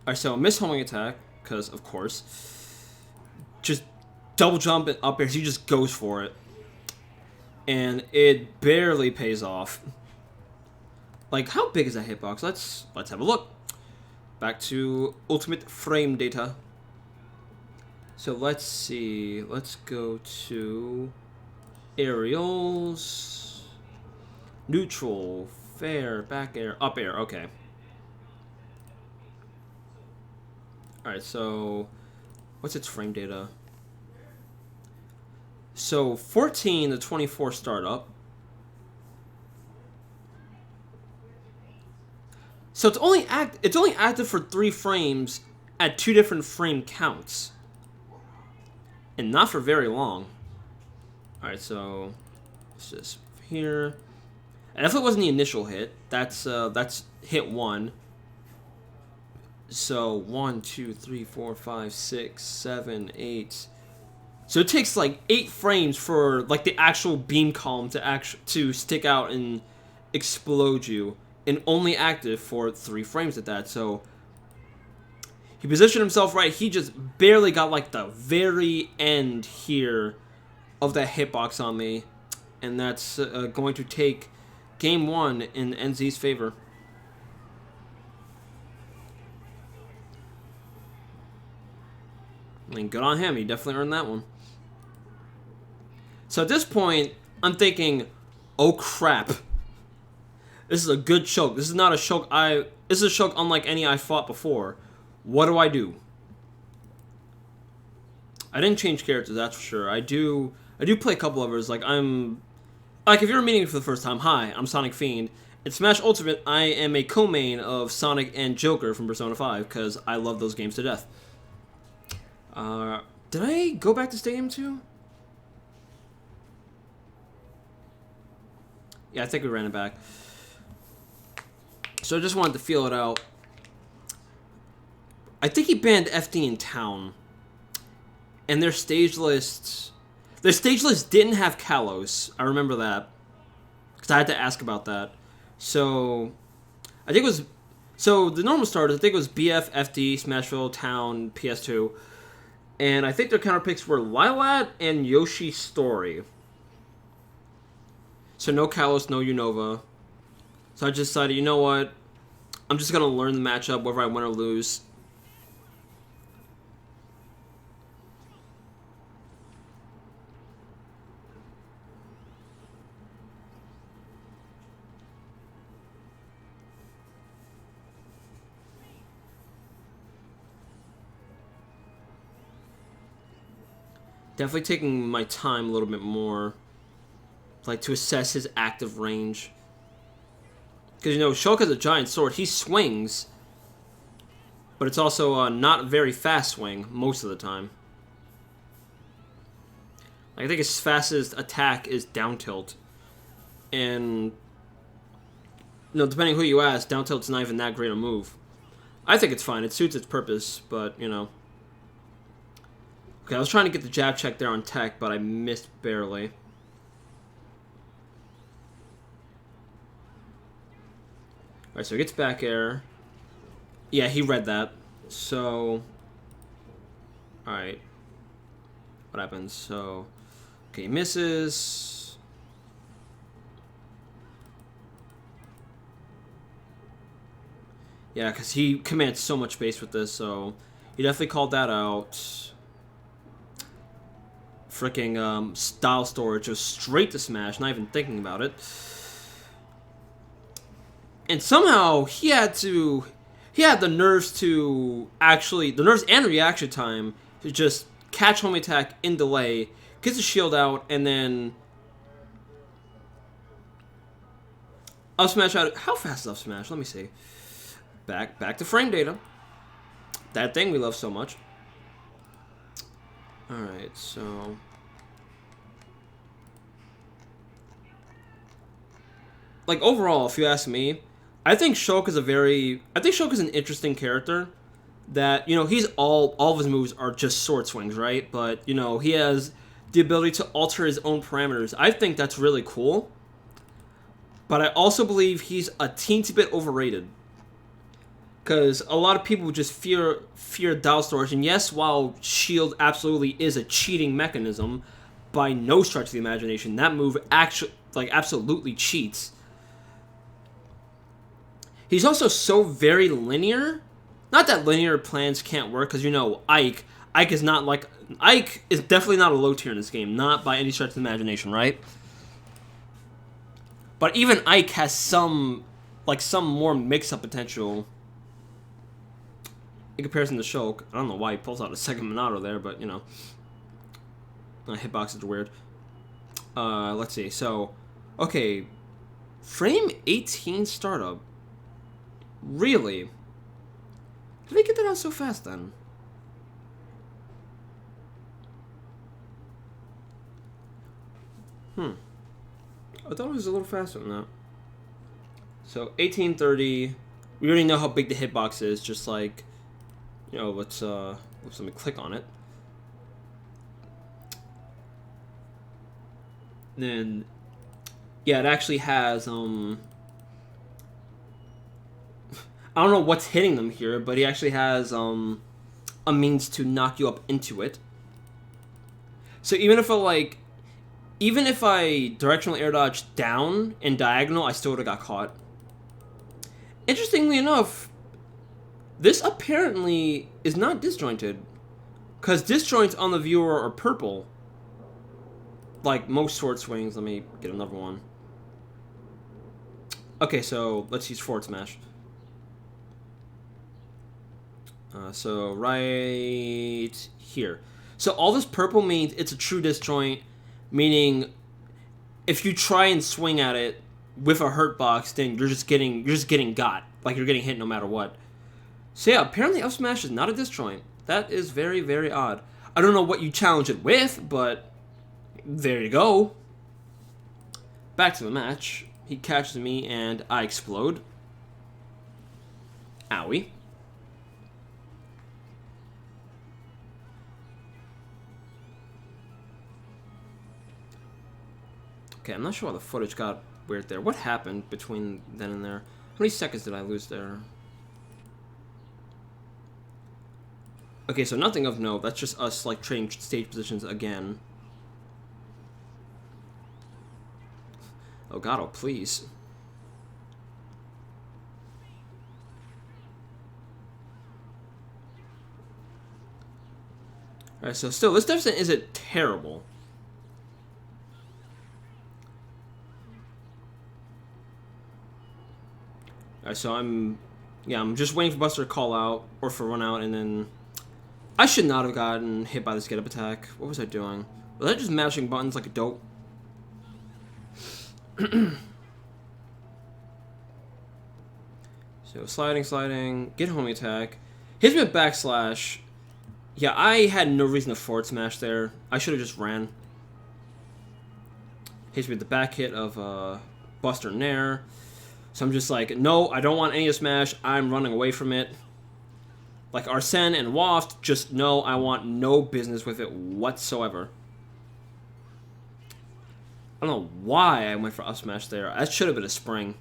Alright, so miss homing attack, because of course. Just double jump and up air, he just goes for it. And it barely pays off. Like, how big is that hitbox? Let's have a look. Back to ultimate frame data. So let's see. Let's go to aerials, neutral, fair, back air, up air. Okay. All right. So what's its frame data? So 14 to 24 startup. So it's only active for 3 frames at 2 different frame counts. And not for very long. Alright, so it's just here. And if it wasn't the initial hit, that's hit 1. So 1, 2, 3, 4, 5, 6, 7, 8. So it takes like 8 frames for like the actual beam column to stick out and explode you, and only active for 3 frames at that. So he positioned himself right. He just barely got like the very end here of that hitbox on me, and that's going to take game 1 in NZ's favor. I mean, good on him. He definitely earned that one. So at this point, I'm thinking, oh crap. This is a good choke. This is not a choke this is a choke unlike any I fought before. What do I do? I didn't change characters, that's for sure. I do play a couple others. Like if you're meeting me for the first time, hi, I'm Sonic Fiend. In Smash Ultimate, I am a co-main of Sonic and Joker from Persona 5 because I love those games to death. Did I go back to Stadium 2? Yeah, I think we ran it back. So I just wanted to feel it out. I think he banned FD in town. And their stage lists didn't have Kalos. I remember that. Because I had to ask about that. So I think it was, so the normal starters, I think it was BF, FD, Smashville, Town, PS2. And I think their counter picks were Lilat and Yoshi Story. So no Kalos, no Unova. So I just decided, you know what? I'm just going to learn the matchup, whether I win or lose. Definitely taking my time a little bit more, like, to assess his active range. Because, you know, Shulk has a giant sword. He swings, but it's also a not very fast swing most of the time. I think his fastest attack is down tilt. And, you know, depending who you ask, down tilt's not even that great a move. I think it's fine. It suits its purpose, but, you know. Okay, I was trying to get the jab check there on tech, but I missed barely. Alright, so he gets back air. Yeah, he read that. So... Alright. What happens? So... Okay, he misses. Yeah, because he commands so much space with this, so... He definitely called that out. Freaking style storage goes straight to smash, not even thinking about it. And somehow he had the nerves to actually, the nerves and reaction time to just catch home attack in delay, gets the shield out, and then up smash out. How fast is up smash? Let me see. Back to frame data. That thing we love so much. Alright, so... Like, overall, if you ask me, I think Shulk is an interesting character. That, you know, all of his moves are just sword swings, right? But, you know, he has the ability to alter his own parameters. I think that's really cool. But I also believe he's a teensy bit overrated. Because a lot of people just fear dial storage. And yes, while shield absolutely is a cheating mechanism, by no stretch of the imagination, that move absolutely cheats. He's also so very linear. Not that linear plans can't work, because, you know, Ike is definitely not a low tier in this game, not by any stretch of the imagination, right? But even Ike has some more mix-up potential in comparison to Shulk. I don't know why he pulls out a second Monado there, but, you know. Hitboxes are weird. Let's see. So, okay. Frame 18 startup. Really? How did they get that out so fast then? I thought it was a little faster than that. So 1830. We already know how big the hitbox is. Just like, let's let me click on it. Then, yeah, it actually has I don't know what's hitting them here, but he actually has a means to knock you up into it. So even if I directional air dodge down and diagonal, I still would have got caught. Interestingly enough, this apparently is not disjointed, because disjoints on the viewer are purple. Like most sword swings. Let me get another one. Okay, so let's use forward smash. So right here. So all this purple means it's a true disjoint, meaning if you try and swing at it with a hurt box, then you're just getting got. Like you're getting hit no matter what. So yeah, apparently up smash is not a disjoint. That is very, very odd. I don't know what you challenge it with, but there you go. Back to the match. He catches me and I explode. Owie. Okay, I'm not sure why the footage got weird there. What happened between then and there? How many seconds did I lose there? Okay, so nothing of note. That's just us, like, trading stage positions again. Oh god, oh please. Alright, so still, this deficit isn't terrible. Alright, so I'm just waiting for Buster to call out, or for run out, and then... I should not have gotten hit by this get-up attack. What was I doing? Was I just mashing buttons like a dope? So, sliding, get homing attack. Hits me with backslash. Yeah, I had no reason to forward smash there. I should have just ran. Hits me with the back hit of Buster Nair. So I'm just like, no, I don't want any of smash. I'm running away from it. Like Arsene and Waft, just no, I want no business with it whatsoever. I don't know why I went for up smash there. That should have been a spring.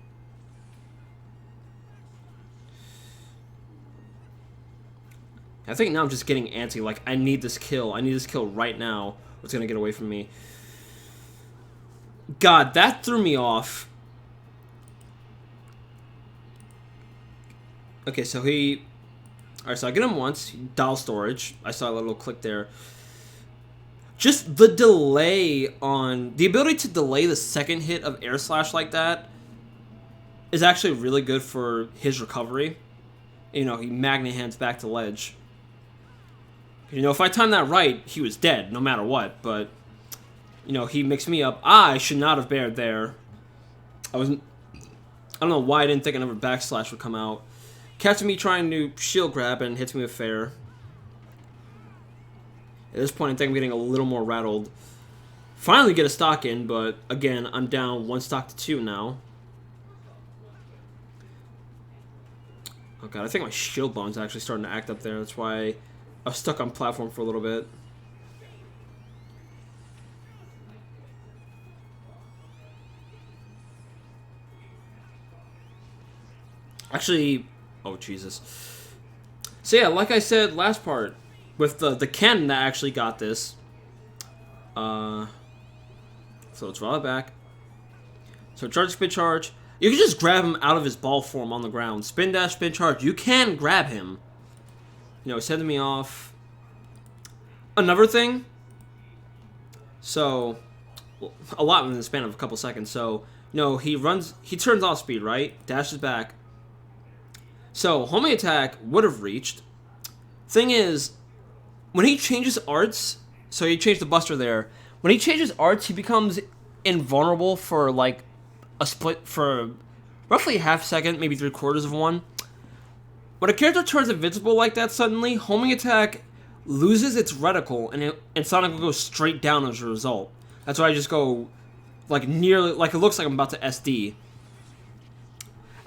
I think now I'm just getting antsy. Like, I need this kill. I need this kill right now. What's going to get away from me? God, that threw me off. Okay, so he... Alright, so I get him once. Dial storage. I saw a little click there. Just the delay on... The ability to delay the second hit of air slash like that is actually really good for his recovery. You know, he magnet hands back to ledge. You know, if I timed that right, he was dead, no matter what. But, you know, he mixed me up. I should not have bared there. I don't know why I didn't think another backslash would come out. Catching me trying to shield grab and hits me with fair. At this point, I think I'm getting a little more rattled. Finally get a stock in, but again, I'm down 1 stock to 2 now. Oh god, I think my shield bone's actually starting to act up there. That's why I was stuck on platform for a little bit. Actually, oh Jesus. So yeah, like I said last part, with the cannon that actually got this. So let's roll it back. So charge, spin charge. You can just grab him out of his ball form on the ground. Spin dash, spin charge. You can grab him. You know, sending me off. Another thing. So, a lot in the span of a couple seconds. So, you know, he turns off speed, right? Dashes back. So, homing attack would have reached. Thing is, when he changes arts, so he changed the Buster there. When he changes arts, he becomes invulnerable for, like, a split for roughly a half second, maybe 3/4 of one. When a character turns invincible like that suddenly, homing attack loses its reticle, and Sonic will go straight down as a result. That's why I just go, like, nearly, like, it looks like I'm about to SD.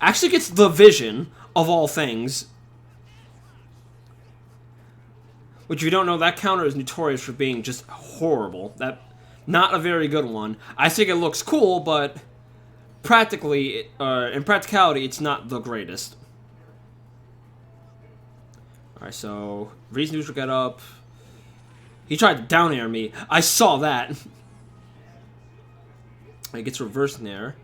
Actually gets the vision, of all things. Which, if you don't know, that counter is notorious for being just horrible. Not a very good one. I think it looks cool, but practically, in practicality, it's not the greatest. Alright, so Reese neutral get up. He tried to down air me. I saw that. He gets reversed in there.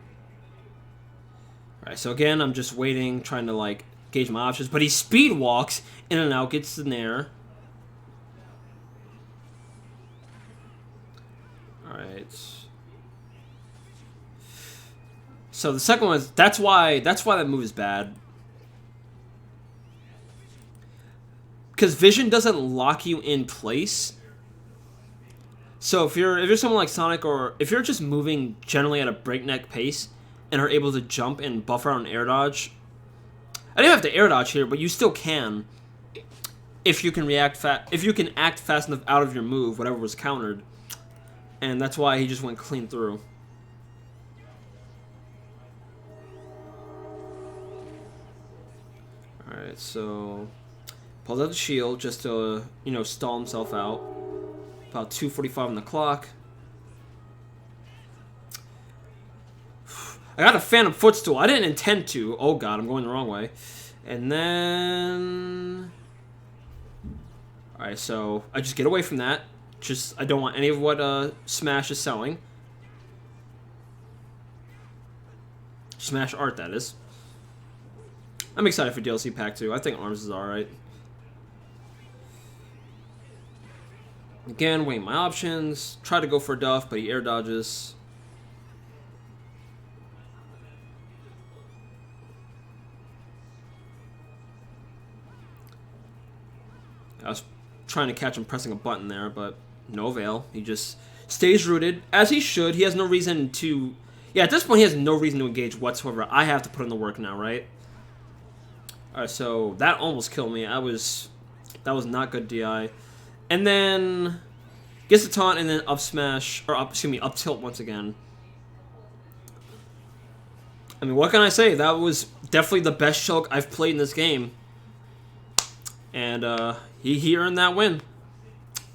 Alright, so again, I'm just waiting, trying to, like, gauge my options. But he speed walks in and out, gets in there. Alright. So the second one is, that's why that move is bad. Because vision doesn't lock you in place. So if you're someone like Sonic, or if you're just moving generally at a breakneck pace and are able to jump and buffer on air dodge, I didn't have to air dodge here, but you still can if you can act fast enough out of your move, whatever was countered. And that's why he just went clean through. Alright, so pulls out the shield just to, you know, stall himself out. About 2:45 on the clock. I got a phantom footstool. I didn't intend to. Oh god, I'm going the wrong way. And then... Alright, so I just get away from that. I don't want any of what Smash is selling. Smash art, that is. I'm excited for DLC Pack 2. I think Arms is alright. Again, weighing my options. Try to go for Duff, but he air dodges. I was trying to catch him pressing a button there, but no avail. He just stays rooted, as he should. He has no reason to... Yeah, at this point, he has no reason to engage whatsoever. I have to put in the work now, right? Alright, so that almost killed me. That was not good DI. And then gets the taunt and then up smash, or up tilt once again. I mean, what can I say? That was definitely the best Shulk I've played in this game. And he earned that win.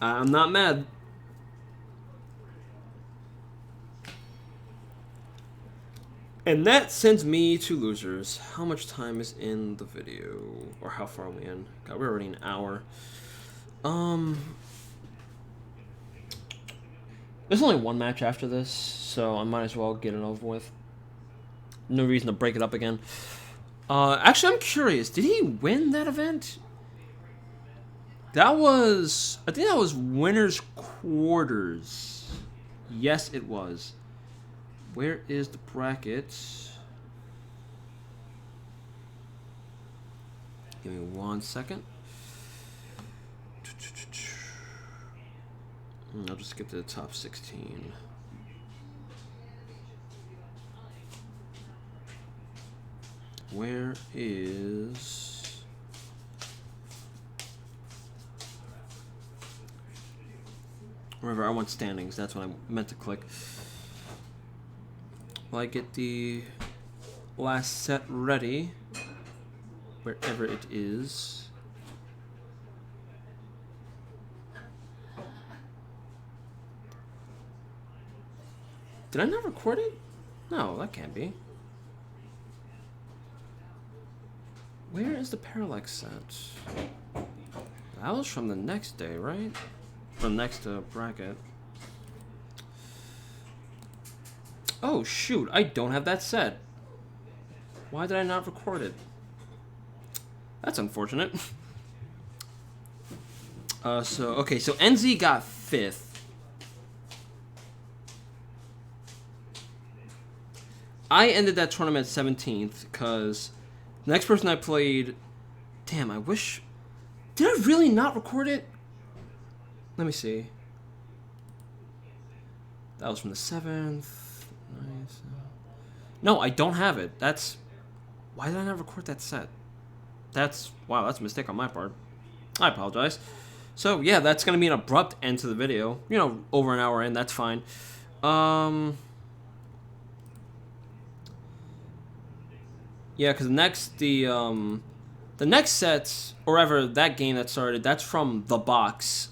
I'm not mad. And that sends me to losers. How much time is in the video? Or how far are we in? God, we're already an hour. There's only one match after this, so I might as well get it over with. No reason to break it up again. Actually, I'm curious. Did he win that event? I think that was winner's quarters. Yes, it was. Where is the bracket? Give me 1 second. I'll just skip to the top 16. Where is... Remember, I want standings. That's what I meant to click. Will I get the last set ready? Wherever it is. Did I not record it? No, that can't be. Where is the parallax set? That was from the next day, right? From next bracket. Oh shoot, I don't have that set. Why did I not record it? That's unfortunate. So NZ got 5th. I ended that tournament 17th because the next person I played... Damn, I wish... Did I really not record it? Let me see. That was from the 7th. No, I don't have it. That's... Why did I not record that set? Wow, that's a mistake on my part. I apologize. So, yeah, that's going to be an abrupt end to the video. You know, over an hour in, that's fine. Yeah, because the next set, or ever that game that started, that's from The Box.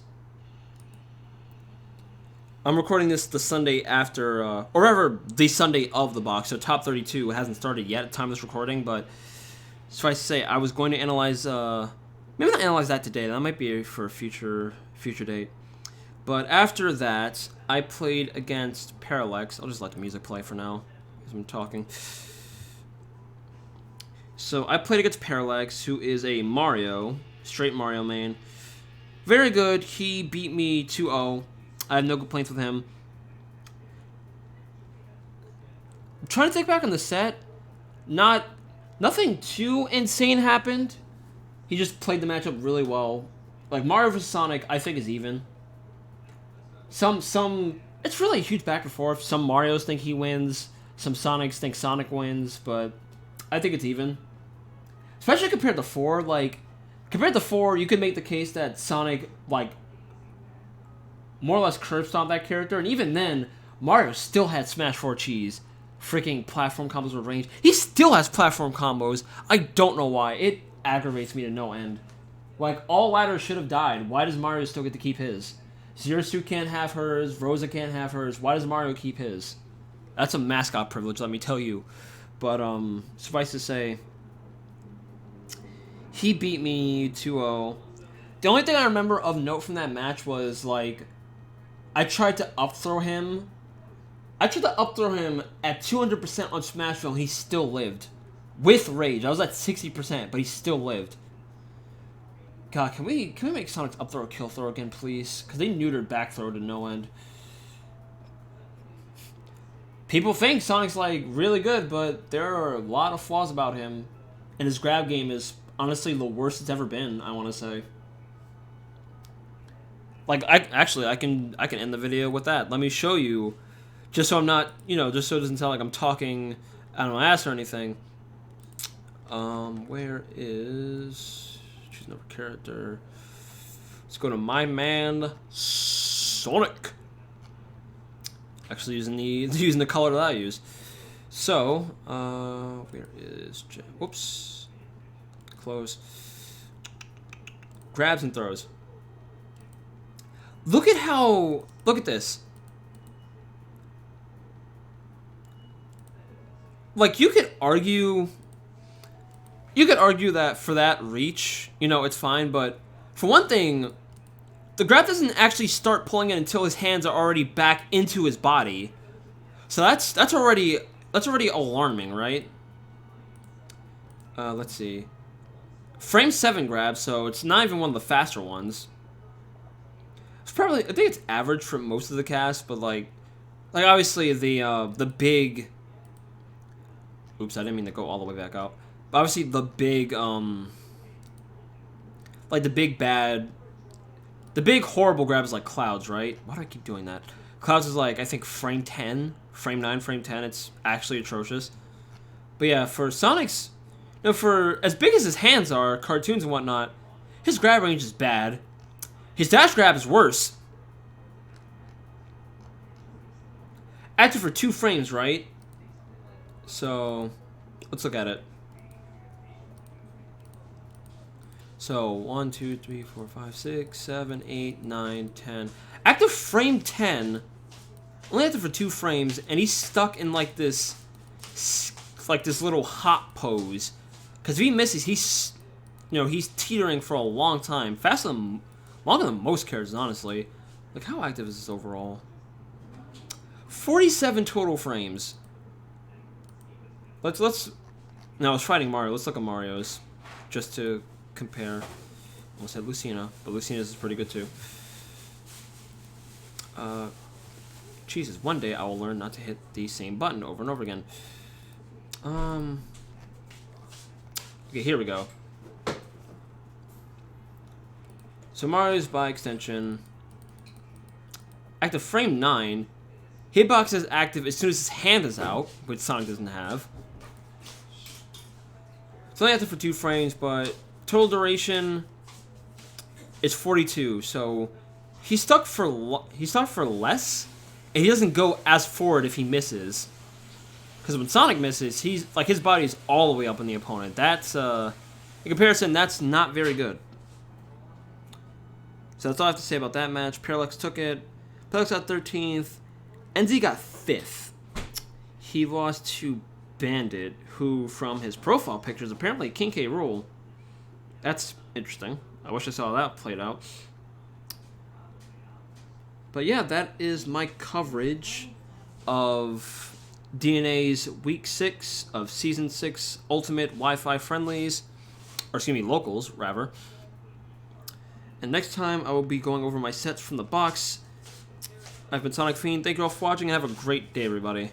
I'm recording this the Sunday after, or ever the Sunday of The Box, so Top 32 hasn't started yet at the time of this recording, but suffice to say, I was going to analyze, maybe not analyze that today, that might be for a future date. But after that, I played against Parallax. I'll just let the music play for now, as I'm talking. So I played against Parallax, who is a Mario, straight Mario main. Very good. He beat me 2-0. I have no complaints with him. I'm trying to think back on the set. Nothing too insane happened. He just played the matchup really well. Like Mario vs Sonic, I think is even. It's really a huge back and forth. Some Marios think he wins. Some Sonics think Sonic wins, but I think it's even. Especially compared to 4, like, compared to 4, you could make the case that Sonic, like, more or less curb stomped that character, and even then, Mario still had Smash 4 cheese. Freaking platform combos with range. He still has platform combos. I don't know why. It aggravates me to no end. Like, all ladders should have died. Why does Mario still get to keep his? Zero Suit can't have hers, Rosa can't have hers. Why does Mario keep his? That's a mascot privilege, let me tell you. But, suffice to say, he beat me 2-0. The only thing I remember of note from that match was, like, I tried to up throw him. I tried to up throw him at 200% on Smashville, and he still lived. With rage. I was at 60%, but he still lived. God, can we make Sonic's up throw kill throw again, please? Because they neutered back throw to no end. People think Sonic's, like, really good, but there are a lot of flaws about him. And his grab game is honestly the worst it's ever been, I want to say. Like, I can end the video with that. Let me show you, just so I'm not, you know, just so it doesn't sound like I'm talking out of my ass or anything. Where is, choose another character. Let's go to my man Sonic. Actually using the color that I use. So, where is whoops. Close. Grabs and throws. Look at this. Like, you could argue that for that reach, you know, it's fine, but for one thing, the grab doesn't actually start pulling it until his hands are already back into his body. So that's already alarming, right? Let's see. Frame 7 grab, so it's not even one of the faster ones. It's probably, I think it's average for most of the cast, but like obviously the big, oops, I didn't mean to go all the way back out. But obviously the big like the big horrible grab is like Clouds, right? Why do I keep doing that? Clouds is like, I think frame 10, frame 9, frame 10. It's actually atrocious. But yeah, for Sonic's, you know, for as big as his hands are, cartoons and whatnot, his grab range is bad. His dash grab is worse. Active for 2 frames, right? So, let's look at it. So, 1, 2, 3, 4, 5, 6, 7, 8, 9, 10. Active frame 10. Only active for 2 frames, and he's stuck in like this little hop pose. Because if he misses, he's teetering for a long time. Longer than most characters, honestly. Like, how active is this overall? 47 total frames. Let's. No, it's fighting Mario. Let's look at Mario's, just to compare. Almost said Lucina, but Lucina's is pretty good too. Jesus, one day I will learn not to hit the same button over and over again. Okay, here we go. So Mario's by extension. Active frame 9. Hitbox is active as soon as his hand is out, which Sonic doesn't have. It's only active for 2 frames, but Total duration is 42, so he's stuck for less, and he doesn't go as forward if he misses. Because when Sonic misses, he's like his body's all the way up on the opponent. That's in comparison, that's not very good. So that's all I have to say about that match. Parallax took it. Parallax got 13th. NZ got 5th. He lost to Bandit, who, from his profile pictures, apparently King K. Rool. That's interesting. I wish I saw that played out. But yeah, that is my coverage of DNA's Week 6 of Season 6 Ultimate Wi-Fi Friendlies. Or excuse me, locals, rather. And next time, I will be going over my sets from the box. I've been Sonic Fiend. Thank you all for watching, and have a great day, everybody.